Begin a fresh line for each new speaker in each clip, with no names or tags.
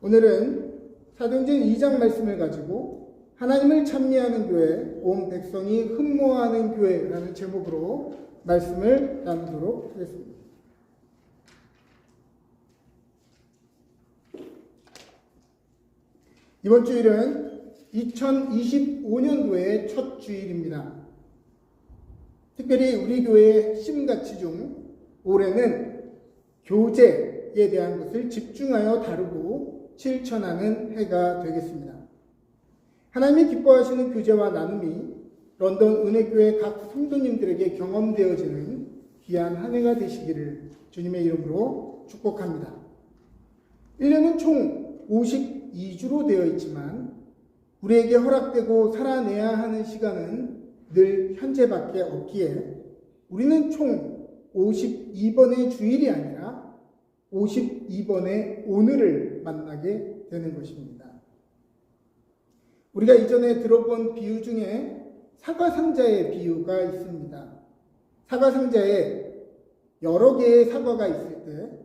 오늘은 사도행전 2장 말씀을 가지고 하나님을 찬미하는 교회, 온 백성이 흠모하는 교회라는 제목으로 말씀을 나누도록 하겠습니다. 이번 주일은 2025년도의 첫 주일입니다. 특별히 우리 교회의 핵심 가치 중 올해는 교제에 대한 것을 집중하여 다루고 실천하는 해가 되겠습니다. 하나님이 기뻐하시는 교제와 나눔이 런던 은혜교회 각 성도님들에게 경험되어지는 귀한 한 해가 되시기를 주님의 이름으로 축복합니다. 1년은 총 52주로 되어 있지만 우리에게 허락되고 살아내야 하는 시간은 늘 현재밖에 없기에 우리는 총 52번의 주일이 아니라 52번의 오늘을 만나게 되는 것입니다. 우리가 이전에 들어본 비유 중에 사과상자의 비유가 있습니다. 사과상자에 여러 개의 사과가 있을 때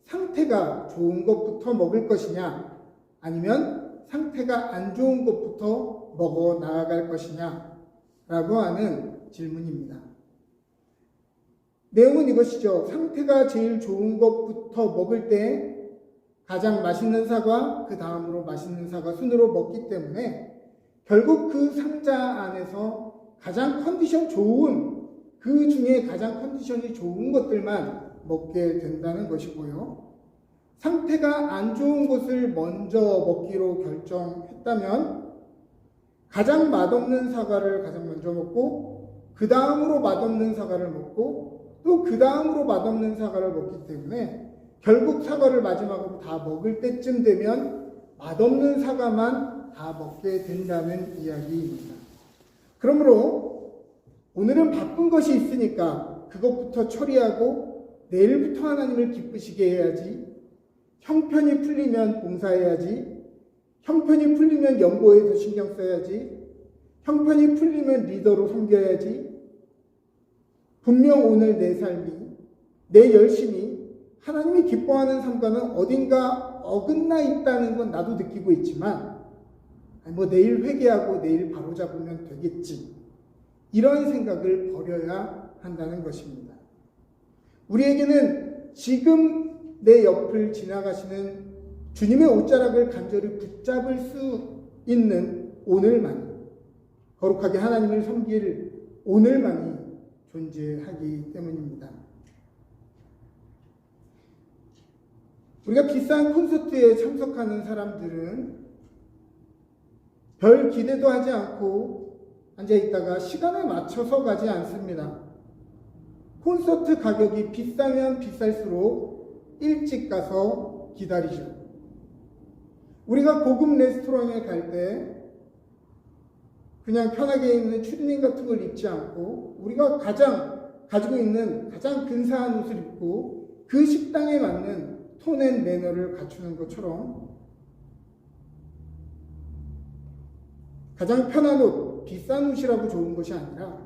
상태가 좋은 것부터 먹을 것이냐 아니면 상태가 안 좋은 것부터 먹어 나아갈 것이냐 라고 하는 질문입니다. 내용은 이것이죠. 상태가 제일 좋은 것부터 먹을 때 가장 맛있는 사과, 그 다음으로 맛있는 사과 순으로 먹기 때문에 결국 그 상자 안에서 가장 컨디션 좋은, 그 중에 가장 컨디션이 좋은 것들만 먹게 된다는 것이고요. 상태가 안 좋은 것을 먼저 먹기로 결정했다면 가장 맛없는 사과를 가장 먼저 먹고 그 다음으로 맛없는 사과를 먹고 또 그 다음으로 맛없는 사과를 먹기 때문에 결국 사과를 마지막으로 다 먹을 때쯤 되면 맛없는 사과만 다 먹게 된다는 이야기입니다. 그러므로 오늘은 바쁜 것이 있으니까 그것부터 처리하고 내일부터 하나님을 기쁘시게 해야지, 형편이 풀리면 봉사해야지, 형편이 풀리면 연구에서 신경 써야지, 형편이 풀리면 리더로 섬겨야지, 분명 오늘 내 삶이, 내 열심이 하나님이 기뻐하는 삶과는 어딘가 어긋나 있다는 건 나도 느끼고 있지만 내일 회개하고 내일 바로잡으면 되겠지, 이런 생각을 버려야 한다는 것입니다. 우리에게는 지금 내 옆을 지나가시는 주님의 옷자락을 간절히 붙잡을 수 있는 오늘만이, 거룩하게 하나님을 섬길 오늘만이 존재하기 때문입니다. 우리가 비싼 콘서트에 참석하는 사람들은 별 기대도 하지 않고 앉아있다가 시간에 맞춰서 가지 않습니다. 콘서트 가격이 비싸면 비쌀수록 일찍 가서 기다리죠. 우리가 고급 레스토랑에 갈 때 그냥 편하게 입는 추리닝 같은 걸 입지 않고 우리가 가지고 있는 가장 근사한 옷을 입고 그 식당에 맞는 톤 앤 매너를 갖추는 것처럼 가장 편한 옷, 비싼 옷이라고 좋은 것이 아니라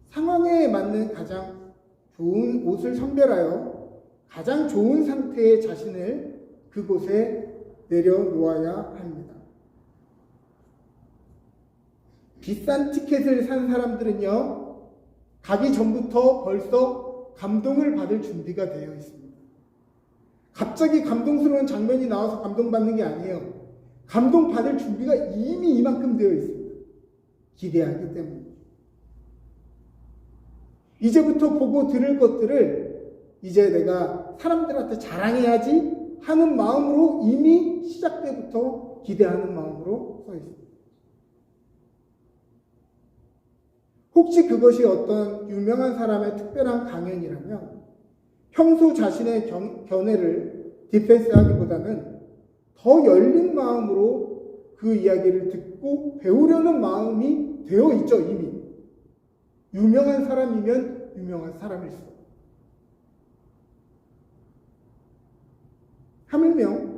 상황에 맞는 가장 좋은 옷을 선별하여 가장 좋은 상태의 자신을 그곳에 내려놓아야 합니다. 비싼 티켓을 산 사람들은요, 가기 전부터 벌써 감동을 받을 준비가 되어 있습니다. 갑자기 감동스러운 장면이 나와서 감동받는 게 아니에요. 감동받을 준비가 이미 이만큼 되어 있습니다. 기대하기 때문에. 이제부터 보고 들을 것들을 이제 내가 사람들한테 자랑해야지 하는 마음으로 이미 시작 때부터 기대하는 마음으로 서 있습니다. 혹시 그것이 어떤 유명한 사람의 특별한 강연이라면 평소 자신의 견해를 디펜스하기보다는 더 열린 마음으로 그 이야기를 듣고 배우려는 마음이 되어 있죠, 이미. 유명한 사람이면 유명한 사람일수록. 하물며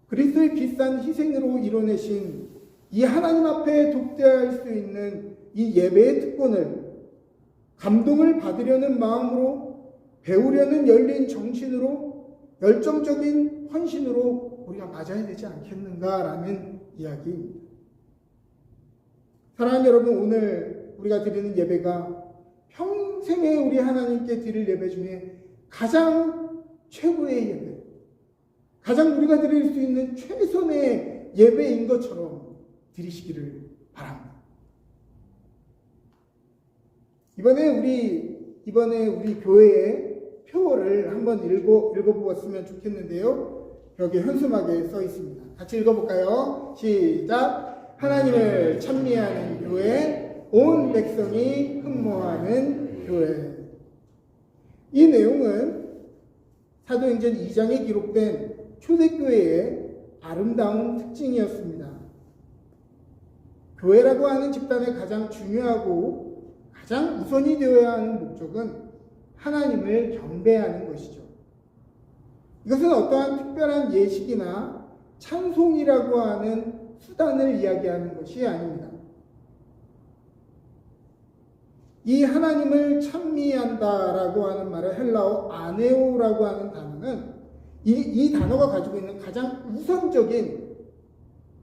그리스도의 비싼 희생으로 이뤄내신 이 하나님 앞에 독대할 수 있는 이 예배의 특권을 감동을 받으려는 마음으로, 배우려는 열린 정신으로, 열정적인 헌신으로 우리가 맞아야 되지 않겠는가라는 이야기입니다. 사랑하는 여러분, 오늘 우리가 드리는 예배가 평생에 우리 하나님께 드릴 예배 중에 가장 최고의 예배, 가장 우리가 드릴 수 있는 최선의 예배인 것처럼 드리시기를 바랍니다. 이번에 우리 교회의 표어를 한번 읽어보았으면 좋겠는데요. 벽에 현수막에 써 있습니다. 같이 읽어볼까요? 시작! 하나님을 찬미하는 교회, 온 백성이 흠모하는 교회. 이 내용은 사도행전 2장에 기록된 초대교회의 아름다운 특징이었습니다. 교회라고 하는 집단의 가장 중요하고 가장 우선이 되어야 하는 목적은 하나님을 경배하는 것이죠. 이것은 어떠한 특별한 예식이나 찬송이라고 하는 수단을 이야기하는 것이 아닙니다. 이 하나님을 찬미한다라고 하는 말을 헬라어 아네오라고 하는 단어는 이 단어가 가지고 있는 가장 우선적인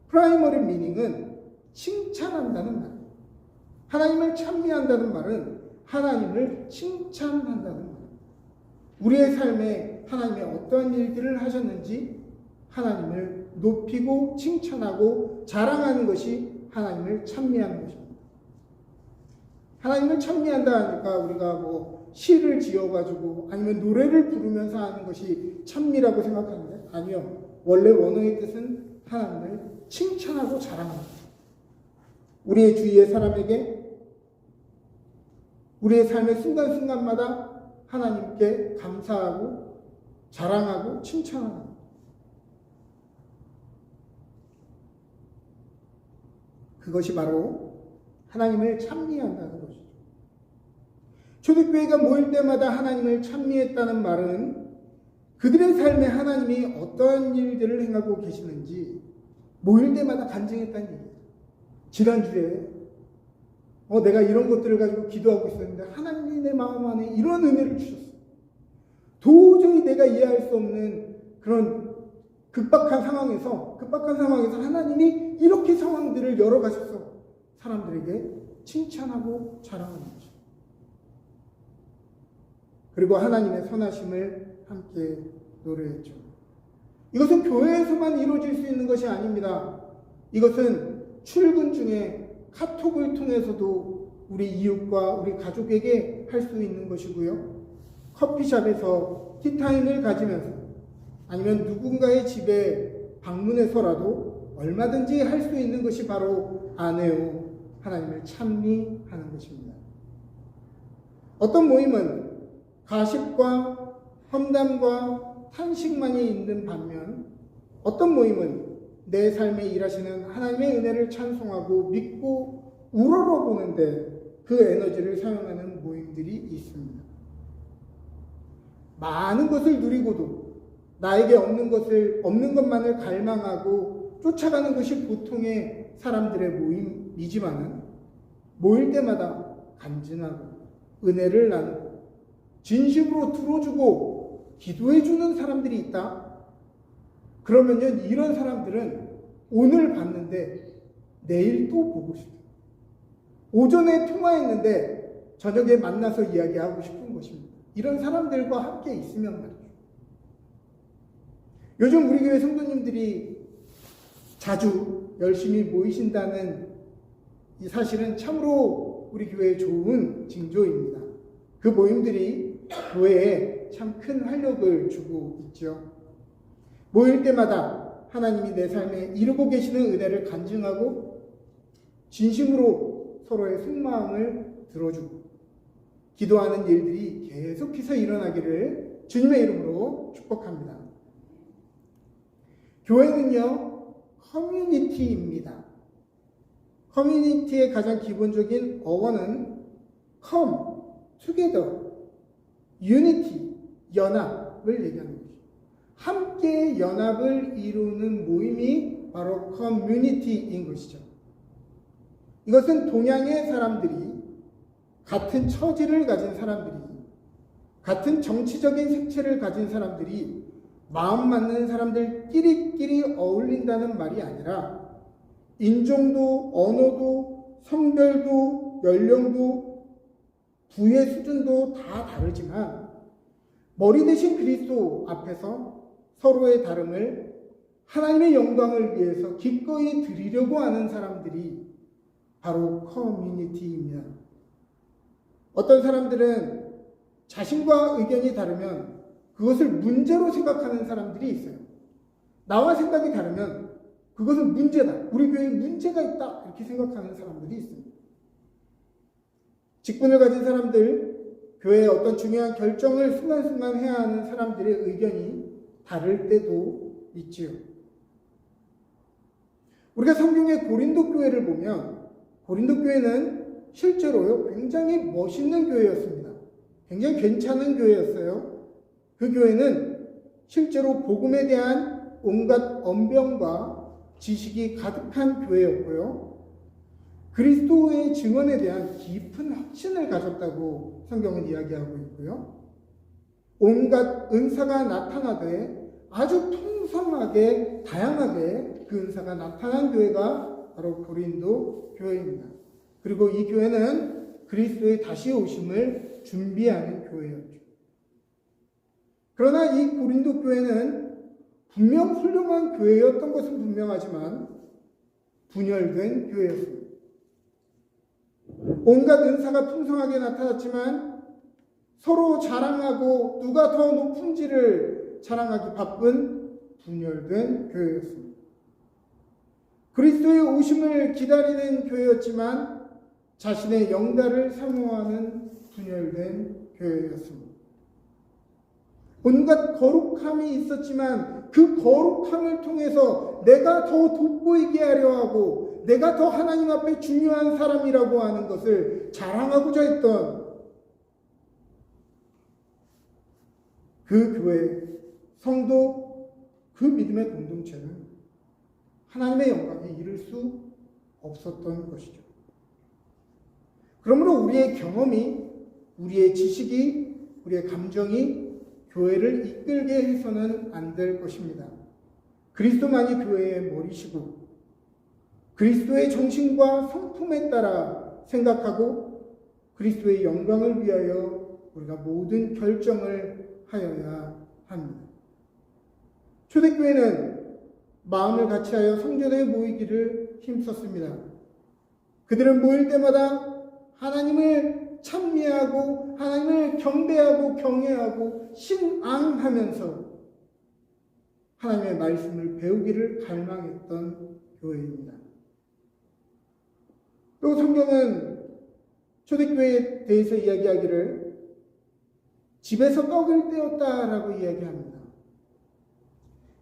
프라이머리 미닝은 칭찬한다는 말. 하나님을 찬미한다는 말은 하나님을 칭찬한다는 말. 우리의 삶에 하나님의 어떤 일들을 하셨는지 하나님을 높이고 칭찬하고 자랑하는 것이 하나님을 찬미하는 것입니다. 하나님을 찬미한다 하니까 우리가 시를 지어가지고 아니면 노래를 부르면서 하는 것이 찬미라고 생각하는데 아니요. 원래 원어의 뜻은 하나님을 칭찬하고 자랑하는 것. 우리의 주위의 사람에게 우리의 삶의 순간순간마다 하나님께 감사하고 자랑하고 칭찬하는 것. 그것이 바로 하나님을 찬미한다는 것이죠. 초대교회가 모일 때마다 하나님을 찬미했다는 말은 그들의 삶에 하나님이 어떠한 일들을 행하고 계시는지 모일 때마다 간증했다는 얘기예요. 지난주에 내가 이런 것들을 가지고 기도하고 있었는데 하나님이 내 마음 안에 이런 은혜를 주셨어. 도저히 내가 이해할 수 없는 그런 급박한 상황에서 하나님이 이렇게 상황들을 열어가셔서 사람들에게 칭찬하고 자랑하는 거죠. 그리고 하나님의 선하심을 함께 노래했죠. 이것은 교회에서만 이루어질 수 있는 것이 아닙니다. 이것은 출근 중에 카톡을 통해서도 우리 이웃과 우리 가족에게 할 수 있는 것이고요. 커피숍에서 티타임을 가지면서 아니면 누군가의 집에 방문해서라도 얼마든지 할 수 있는 것이 바로 아네오, 하나님을 찬미하는 것입니다. 어떤 모임은 가십과 험담과 탄식만이 있는 반면 어떤 모임은 내 삶에 일하시는 하나님의 은혜를 찬송하고 믿고 우러러보는데 그 에너지를 사용하는 모임들이 있습니다. 많은 것을 누리고도 나에게 없는 것만을 갈망하고 쫓아가는 것이 보통의 사람들의 모임이지만은 모일 때마다 간증하고 은혜를 나누고 진심으로 들어주고 기도해주는 사람들이 있다. 그러면요, 이런 사람들은 오늘 봤는데 내일 또 보고 싶어요. 오전에 통화했는데 저녁에 만나서 이야기하고 싶은 것입니다. 이런 사람들과 함께 있으면 말이죠. 요즘 우리 교회 성도님들이 자주 열심히 모이신다는 이 사실은 참으로 우리 교회에 좋은 징조입니다. 그 모임들이 교회에 참 큰 활력을 주고 있죠. 모일 때마다 하나님이 내 삶에 이루고 계시는 은혜를 간증하고 진심으로 서로의 속마음을 들어주고 기도하는 일들이 계속해서 일어나기를 주님의 이름으로 축복합니다. 교회는요, 커뮤니티입니다. 커뮤니티의 가장 기본적인 어원은 come, together, unity, 연합을 얘기하는 거죠. 함께 연합을 이루는 모임이 바로 커뮤니티인 것이죠. 이것은 동양의 사람들이 같은 처지를 가진 사람들이 같은 정치적인 색채를 가진 사람들이 마음 맞는 사람들끼리끼리 어울린다는 말이 아니라 인종도 언어도 성별도 연령도 부의 수준도 다 다르지만 머리 대신 그리스도 앞에서 서로의 다름을 하나님의 영광을 위해서 기꺼이 드리려고 하는 사람들이 바로 커뮤니티입니다. 어떤 사람들은 자신과 의견이 다르면 그것을 문제로 생각하는 사람들이 있어요. 나와 생각이 다르면 그것은 문제다. 우리 교회에 문제가 있다. 이렇게 생각하는 사람들이 있습니다. 직분을 가진 사람들, 교회의 어떤 중요한 결정을 순간순간 해야 하는 사람들의 의견이 다를 때도 있지요. 우리가 성경의 고린도 교회를 보면 고린도 교회는 실제로요 굉장히 멋있는 교회였습니다. 굉장히 괜찮은 교회였어요. 그 교회는 실제로 복음에 대한 온갖 언변과 지식이 가득한 교회였고요. 그리스도의 증언에 대한 깊은 확신을 가졌다고 성경은 이야기하고 있고요. 온갖 은사가 나타나되 아주 풍성하게 다양하게 그 은사가 나타난 교회가 바로 고린도 교회입니다. 그리고 이 교회는 그리스도의 다시 오심을 준비하는 교회였죠. 그러나 이 고린도 교회는 분명 훌륭한 교회였던 것은 분명하지만 분열된 교회였습니다. 온갖 은사가 풍성하게 나타났지만 서로 자랑하고 누가 더 높은지를 자랑하기 바쁜 분열된 교회였습니다. 그리스도의 오심을 기다리는 교회였지만 자신의 영달을 사모하는 분열된 교회였습니다. 온갖 거룩함이 있었지만 그 거룩함을 통해서 내가 더 돋보이게 하려 하고 내가 더 하나님 앞에 중요한 사람이라고 하는 것을 자랑하고자 했던 그 교회, 성도, 그 믿음의 공동체는 하나님의 영광에 이를 수 없었던 것이죠. 그러므로 우리의 경험이, 우리의 지식이, 우리의 감정이 교회를 이끌게 해서는 안 될 것입니다. 그리스도만이 교회의 머리시고 그리스도의 정신과 성품에 따라 생각하고 그리스도의 영광을 위하여 우리가 모든 결정을 하여야 합니다. 초대교회는 마음을 같이하여 성전에 모이기를 힘썼습니다. 그들은 모일 때마다 하나님을 찬미하고 하나님을 경배하고 경외하고 신앙하면서 하나님의 말씀을 배우기를 갈망했던 교회입니다. 또 성경은 초대교회에 대해서 이야기하기를 집에서 떡을 떼었다라고 이야기합니다.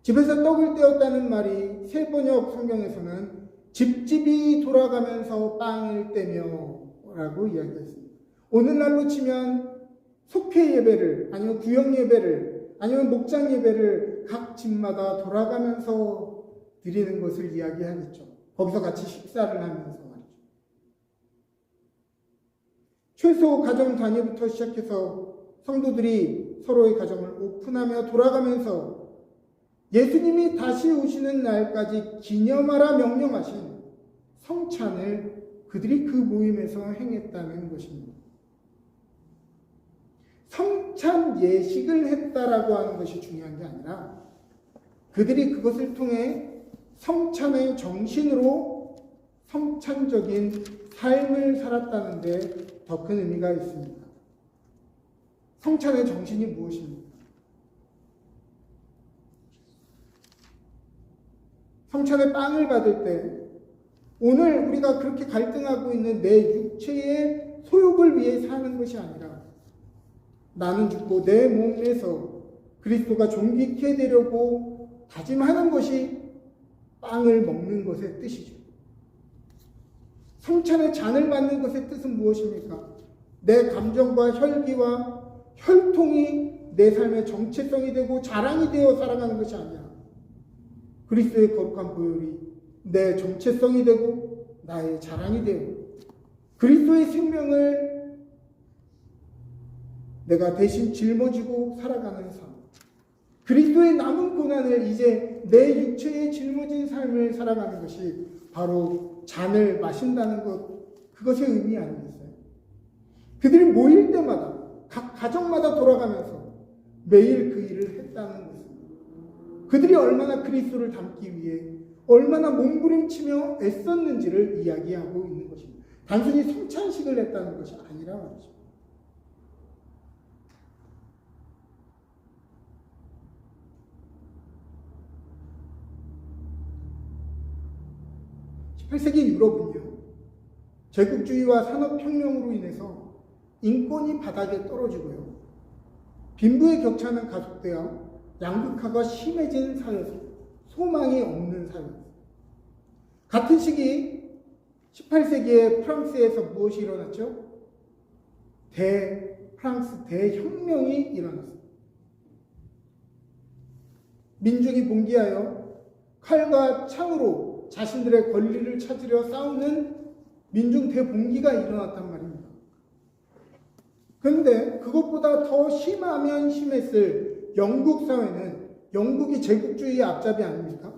집에서 떡을 떼었다는 말이 새 번역 성경에서는 집집이 돌아가면서 빵을 떼며 라고 이야기했습니다. 오늘날로 치면 속회 예배를 아니면 구역 예배를 아니면 목장 예배를 각 집마다 돌아가면서 드리는 것을 이야기하겠죠. 거기서 같이 식사를 하면서 말이죠. 최소 가정 단위부터 시작해서 성도들이 서로의 가정을 오픈하며 돌아가면서 예수님이 다시 오시는 날까지 기념하라 명령하신 성찬을 그들이 그 모임에서 행했다는 것입니다. 성찬 예식을 했다라고 하는 것이 중요한 게 아니라 그들이 그것을 통해 성찬의 정신으로 성찬적인 삶을 살았다는 데 더 큰 의미가 있습니다. 성찬의 정신이 무엇입니까? 성찬의 빵을 받을 때 오늘 우리가 그렇게 갈등하고 있는 내 육체의 소욕을 위해 사는 것이 아니라 나는 죽고 내 몸에서 그리스도가 존귀케 되려고 다짐하는 것이 빵을 먹는 것의 뜻이죠. 성찬의 잔을 받는 것의 뜻은 무엇입니까? 내 감정과 혈기와 혈통이 내 삶의 정체성이 되고 자랑이 되어 살아가는 것이 아니라 그리스도의 거룩한 보혈이 내 정체성이 되고 나의 자랑이 되고 그리스도의 생명을 내가 대신 짊어지고 살아가는 삶. 그리스도의 남은 고난을 이제 내 육체에 짊어진 삶을 살아가는 것이 바로 잔을 마신다는 것, 그것의 의미 아니겠어요? 그들이 모일 때마다 각 가정마다 돌아가면서 매일 그 일을 했다는 것은 그들이 얼마나 그리스도를 닮기 위해 얼마나 몸부림치며 애썼는지를 이야기하고 있는 것입니다. 단순히 성찬식을 했다는 것이 아니라 말이죠. (18세기) 유럽은요, 제국주의와 산업혁명으로 인해서 인권이 바닥에 떨어지고요, 빈부의 격차는 가속되어 양극화가 심해진 사회였습니다. 소망이 없는 사회였습니다. 같은 시기 18세기에 프랑스에서 무엇이 일어났죠? 프랑스 대혁명이 일어났습니다. 민중이 봉기하여 칼과 창으로 자신들의 권리를 찾으려 싸우는 민중 대봉기가 일어났단 말입니다. 그런데 그것보다 더 심하면 심했을 영국 사회는, 영국이 제국주의의 앞잡이 아닙니까?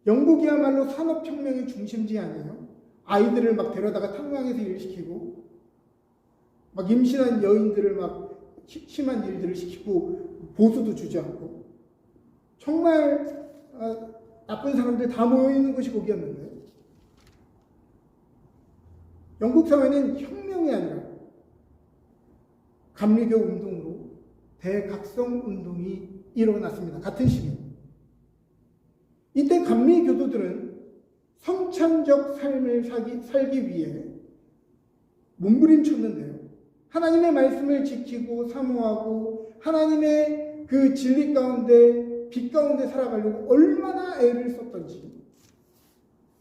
영국이야말로 산업혁명의 중심지 아니에요? 아이들을 막 데려다가 탄광에서 일시키고, 막 임신한 여인들을 막 심한 일들을 시키고, 보수도 주지 않고, 정말 나쁜 사람들 다 모여있는 곳이 거기였는데, 영국 사회는 혁명이 아니라 감리교 운동으로 대각성 운동이 일어났습니다. 같은 시기. 이때 감리교도들은 성찬적 삶을 살기 위해 몸부림쳤는데요. 하나님의 말씀을 지키고 사모하고 하나님의 그 진리 가운데, 빛 가운데 살아가려고 얼마나 애를 썼던지,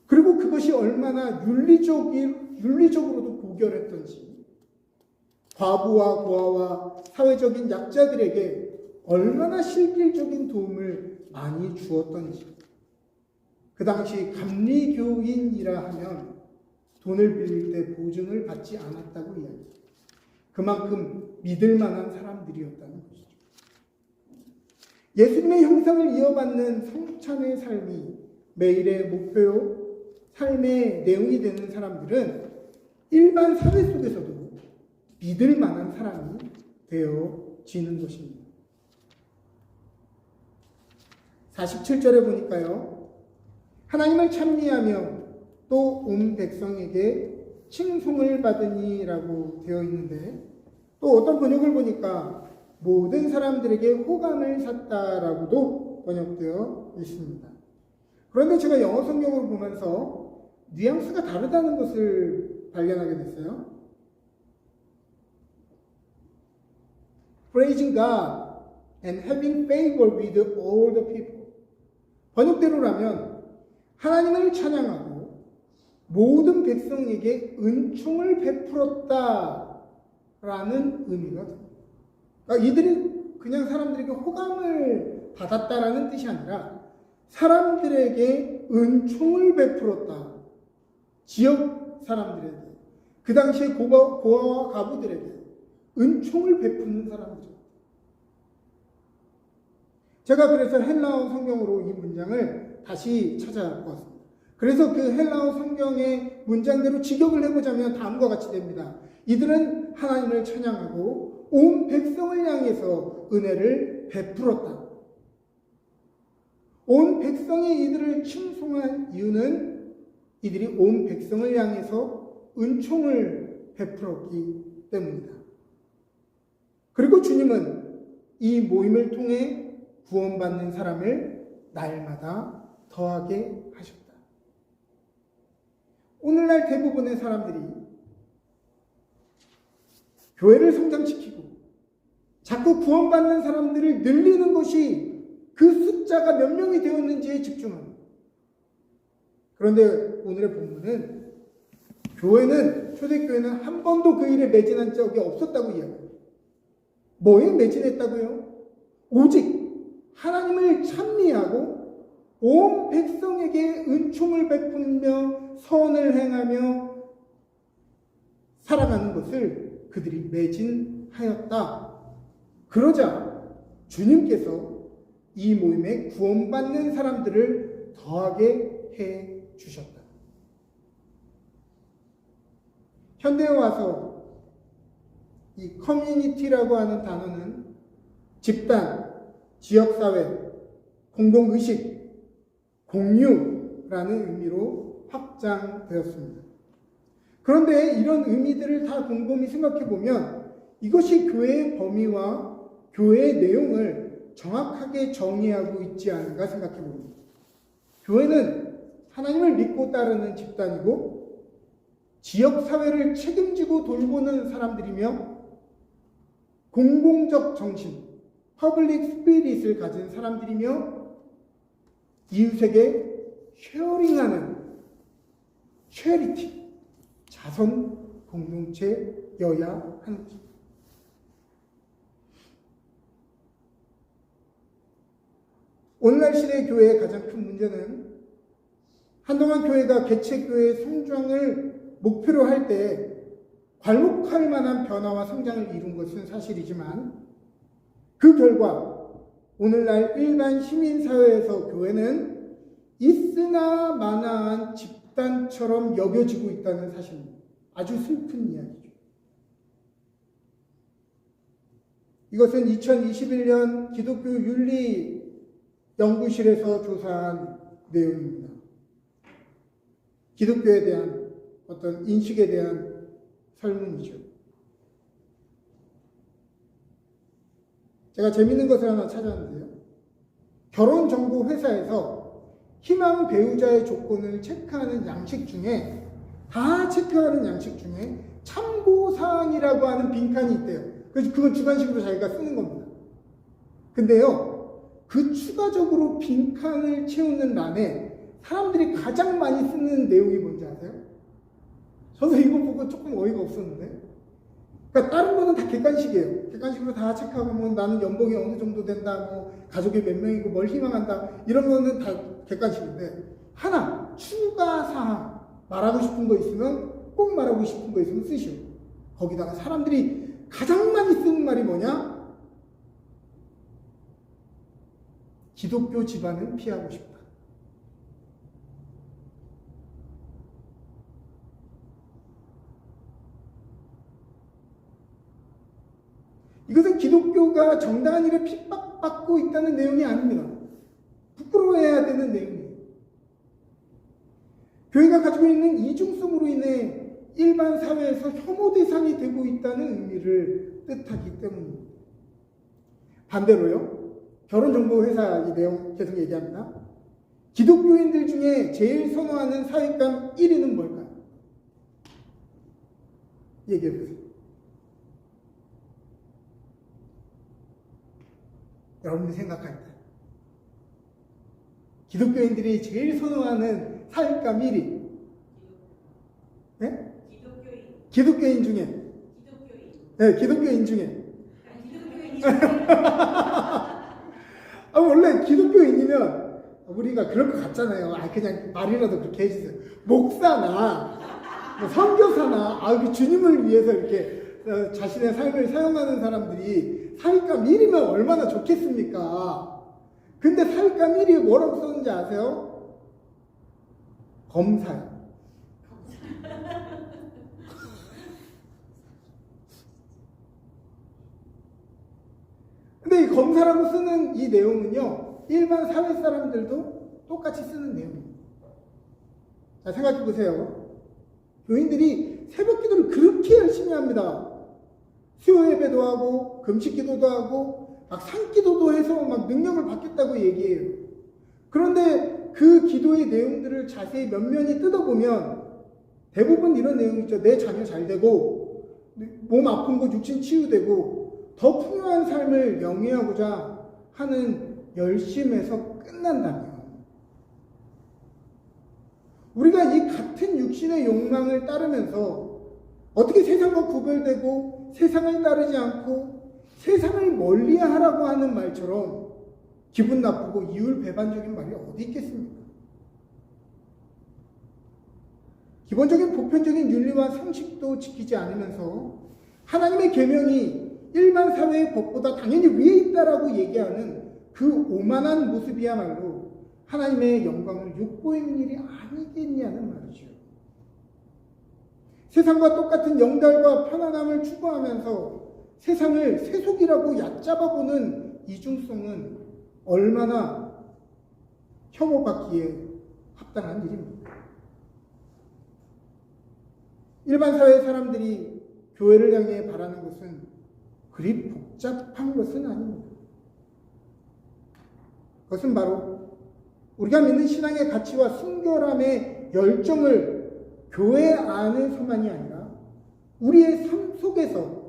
그리고 그것이 얼마나 윤리적으로도 고결했던지, 과부와 고아와 사회적인 약자들에게 얼마나 실질적인 도움을 많이 주었던지. 그 당시 감리교인이라 하면 돈을 빌릴 때 보증을 받지 않았다고 이야기합니다. 그만큼 믿을 만한 사람들이었다는 것이죠. 예수님의 형상을 이어받는 성찬의 삶이 매일의 목표요, 삶의 내용이 되는 사람들은 일반 사회 속에서도 믿을 만한 사람이 되어지는 것입니다. 47절에 보니까요, 하나님을 찬미하며 또 온 백성에게 칭송을 받으니라고 되어 있는데, 또 어떤 번역을 보니까 모든 사람들에게 호감을 샀다라고도 번역되어 있습니다. 그런데 제가 영어 성경으로 보면서 뉘앙스가 다르다는 것을 발견하게 됐어요. Praising God and having favor with all the people. 번역대로라면 하나님을 찬양하고 모든 백성에게 은총을 베풀었다라는 의미가 됩니다. 그러니까 이들이 그냥 사람들에게 호감을 받았다라는 뜻이 아니라 사람들에게 은총을 베풀었다. 지역 사람들에게, 그 당시에 고아와 가부들에게 은총을 베푸는 사람이죠. 제가 그래서 헬라어 성경으로 이 문장을 다시 찾아보았습니다. 그래서 그 헬라어 성경의 문장대로 직역을 해보자면 다음과 같이 됩니다. 이들은 하나님을 찬양하고 온 백성을 향해서 은혜를 베풀었다. 온 백성이 이들을 칭송한 이유는 이들이 온 백성을 향해서 은총을 베풀었기 때문이다. 그리고 주님은 이 모임을 통해 구원받는 사람을 날마다 더하게 하셨다. 오늘날 대부분의 사람들이 교회를 성장시키고 자꾸 구원받는 사람들을 늘리는 것이 그 숫자가 몇 명이 되었는지에 집중합니다. 그런데 오늘의 본문은 초대교회는 한 번도 그 일에 매진한 적이 없었다고 이야기합니다. 뭐에 매진했다고요? 오직 하나님을 찬미하고 온 백성에게 은총을 베풀며 선을 행하며 살아가는 것을 그들이 매진하였다. 그러자 주님께서 이 모임에 구원받는 사람들을 더하게 해 주셨다. 현대에 와서 이 커뮤니티라고 하는 단어는 집단, 지역사회, 공동의식, 공유라는 의미로 확장되었습니다. 그런데 이런 의미들을 다 곰곰이 생각해 보면 이것이 교회의 범위와 교회의 내용을 정확하게 정의하고 있지 않은가 생각해 봅니다. 교회는 하나님을 믿고 따르는 집단이고 지역사회를 책임지고 돌보는 사람들이며 공공적 정신, 퍼블릭 스피릿을 가진 사람들이며 이웃에게 쉐어링하는 쉐리티, 자선 공동체여야 하는 것입니다. 오늘날 시대의 교회의 가장 큰 문제는 한동안 교회가 개체교회의 성장을 목표로 할 때 괄목할 만한 변화와 성장을 이룬 것은 사실이지만 그 결과 오늘날 일반 시민사회에서 교회는 있으나 마나한 집단처럼 여겨지고 있다는 사실입니다. 아주 슬픈 이야기죠. 이것은 2021년 기독교 윤리 연구실에서 조사한 내용입니다. 기독교에 대한 어떤 인식에 대한 설문이죠. 제가 재밌는 것을 하나 찾았는데요. 결혼정보 회사에서 희망 배우자의 조건을 체크하는 양식 중에 참고사항이라고 하는 빈칸이 있대요. 그래서 그건 주관식으로 자기가 쓰는 겁니다. 근데요, 그 추가적으로 빈칸을 채우는欄에 사람들이 가장 많이 쓰는 내용이 뭔지 아세요? 저도 이거 보고 조금 어이가 없었는데, 그러니까 다른 거는 다 객관식이에요. 객관식으로 다 체크하고 뭐 나는 연봉이 어느 정도 된다, 뭐 가족이 몇 명이고 뭘 희망한다, 이런 거는 다 객관식인데 하나 추가 사항 말하고 싶은 거 있으면 꼭 말하고 싶은 거 있으면 쓰시오. 거기다가 사람들이 가장 많이 쓰는 말이 뭐냐? 기독교 집안은 피하고 싶다. 이것은 기독교가 정당한 일에 핍박받고 있다는 내용이 아닙니다. 부끄러워해야 되는 내용이에요. 교회가 가지고 있는 이중성으로 인해 일반 사회에서 혐오 대상이 되고 있다는 의미를 뜻하기 때문입니다. 반대로요, 결혼정보회사 이 내용 계속 얘기합니다. 기독교인들 중에 제일 선호하는 사윗감 1위는 뭘까요? 얘기해보세요. 여러분들이 생각할 때 기독교인들이 제일 선호하는 사윗감 1위, 네? 기독교인 중에, 네, 기독교인 중에. 원래 기독교인이면 우리가 그럴 것 같잖아요. 그냥 말이라도 그렇게 해주세요. 목사나 뭐 선교사나 그 주님을 위해서 이렇게 자신의 삶을 사용하는 사람들이 사윗감 1위면 얼마나 좋겠습니까? 근데 사윗감 1위에 뭐라고 썼는지 아세요? 검사요. 근데 이 검사라고 쓰는 이 내용은요, 일반 사회 사람들도 똑같이 쓰는 내용입니다. 자, 생각해 보세요. 교인들이 새벽 기도를 그렇게 열심히 합니다. 수요 예배도 하고 금식 기도도 하고 막 산기도도 해서 막 능력을 받겠다고 얘기해요. 그런데 그 기도의 내용들을 자세히 면면히 뜯어보면 대부분 이런 내용이죠. 내 자녀 잘 되고 몸 아픈 거 육신 치유되고 더 풍요한 삶을 영위하고자 하는 열심에서 끝난다면, 우리가 이 같은 육신의 욕망을 따르면서 어떻게 세상과 구별되고 세상을 따르지 않고 세상을 멀리하라고 하는 말처럼 기분 나쁘고 이율배반적인 말이 어디 있겠습니까? 기본적인 보편적인 윤리와 상식도 지키지 않으면서 하나님의 계명이 일반 사회의 법보다 당연히 위에 있다라고 얘기하는 그 오만한 모습이야말로 하나님의 영광을 욕보이는 일이 아니겠냐는 말이죠. 세상과 똑같은 영달과 편안함을 추구하면서 세상을 세속이라고 얕잡아보는 이중성은 얼마나 혐오받기에 합당한 일입니다. 일반 사회 사람들이 교회를 향해 바라는 것은 그리 복잡한 것은 아닙니다. 그것은 바로 우리가 믿는 신앙의 가치와 순결함의 열정을 교회 안에서만이 아니라 우리의 삶 속에서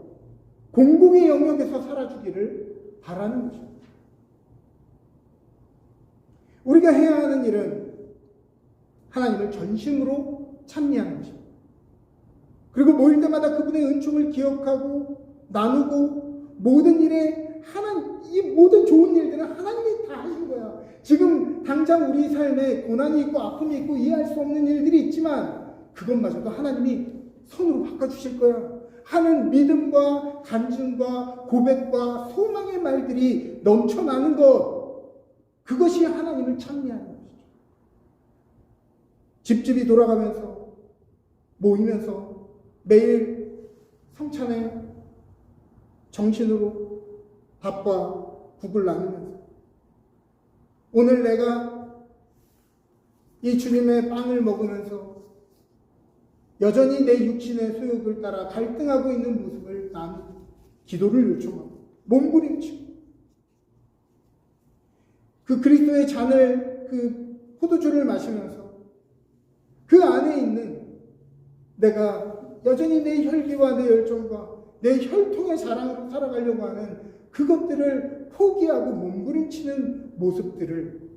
공공의 영역에서 살아주기를 바라는 것입니다. 우리가 해야 하는 일은 하나님을 전심으로 찬미하는 것입니다. 그리고 모일 때마다 그분의 은총을 기억하고 나누고 모든 일에 이 모든 좋은 일들은 하나님이 다 하신 거야. 지금 당장 우리 삶에 고난이 있고 아픔이 있고 이해할 수 없는 일들이 있지만 그것마저도 하나님이 선으로 바꿔주실 거야 하는 믿음과 간증과 고백과 소망의 말들이 넘쳐나는 것, 그것이 하나님을 찬미하는 것이죠. 집집이 돌아가면서 모이면서 매일 성찬에 정신으로 밥과 국을 나누면서 오늘 내가 이 주님의 빵을 먹으면서 여전히 내 육신의 소욕을 따라 갈등하고 있는 모습을 나는 기도를 요청하고 몸부림치고 그 그리스도의 잔을 그 포도주를 마시면서 그 안에 있는 내가 여전히 내 혈기와 내 열정과 내 혈통의 자랑으로 살아가려고 하는 그것들을 포기하고 몸부림치는 모습들을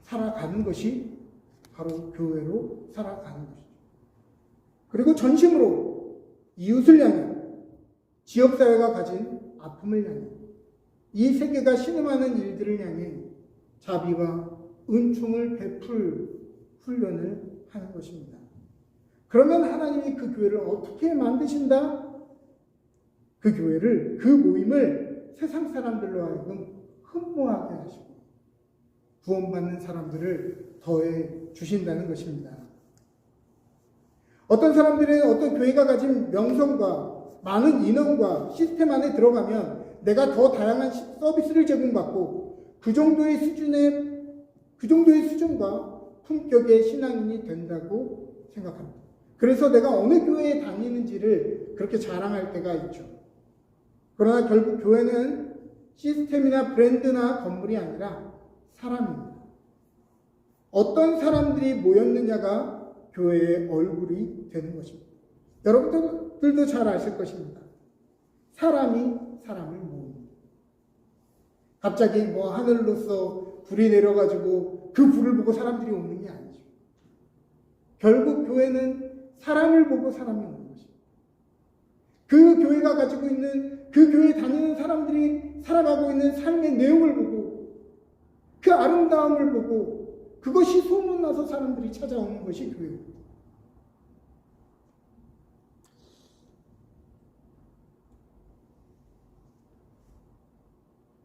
살아가는 것이 바로 교회로 살아가는 것이죠. 그리고 전심으로 이웃을 향해 지역사회가 가진 아픔을 향해 이 세계가 신음하는 일들을 향해 자비와 은총을 베풀 훈련을 하는 것입니다. 그러면 하나님이 그 교회를 어떻게 만드신다? 그 교회를, 그 모임을 세상 사람들로 하여금 흠모하게 하시고 구원받는 사람들을 더해 주신다는 것입니다. 어떤 사람들은 어떤 교회가 가진 명성과 많은 인원과 시스템 안에 들어가면 내가 더 다양한 서비스를 제공받고 그 정도의 수준과 품격의 신앙인이 된다고 생각합니다. 그래서 내가 어느 교회에 다니는지를 그렇게 자랑할 때가 있죠. 그러나 결국 교회는 시스템이나 브랜드나 건물이 아니라 사람입니다. 어떤 사람들이 모였느냐가 교회의 얼굴이 되는 것입니다. 여러분들도 잘 아실 것입니다. 사람이 사람을 모읍니다. 갑자기 하늘로서 불이 내려가지고 그 불을 보고 사람들이 오는 게 아니죠. 결국 교회는 사람을 보고 사람이 오는 것입니다. 그 교회가 가지고 있는, 그 교회에 다니는 사람들이 살아가고 있는 삶의 내용을 보고 그 아름다움을 보고 그것이 소문나서 사람들이 찾아오는 것이 교회입니다.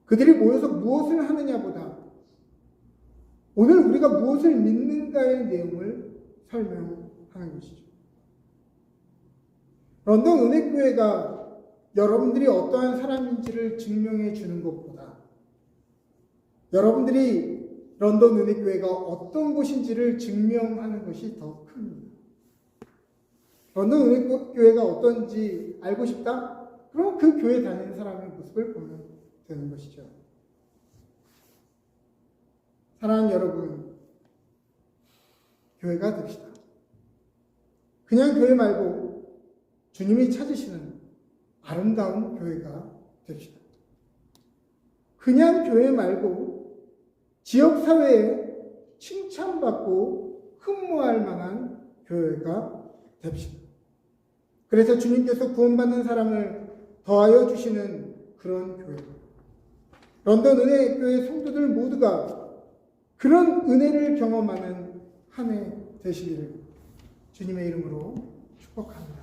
그들이 모여서 무엇을 하느냐보다 오늘 우리가 무엇을 믿는가의 내용을 설명하는 것이죠. 런던 은혜교회가 여러분들이 어떠한 사람인지를 증명해 주는 것보다 여러분들이 런던 은혜교회가 어떤 곳인지를 증명하는 것이 더 큽니다. 런던 은혜교회가 어떤지 알고 싶다? 그럼 그 교회 다니는 사람의 모습을 보면 되는 것이죠. 사랑하는 여러분, 교회가 됩시다. 그냥 교회 말고 주님이 찾으시는 아름다운 교회가 됩시다. 그냥 교회 말고 지역사회에 칭찬받고 흠모할 만한 교회가 됩시다. 그래서 주님께서 구원받는 사람을 더하여 주시는 그런 교회, 런던 은혜교회 성도들 모두가 그런 은혜를 경험하는 한 해 되시기를 주님의 이름으로 축복합니다.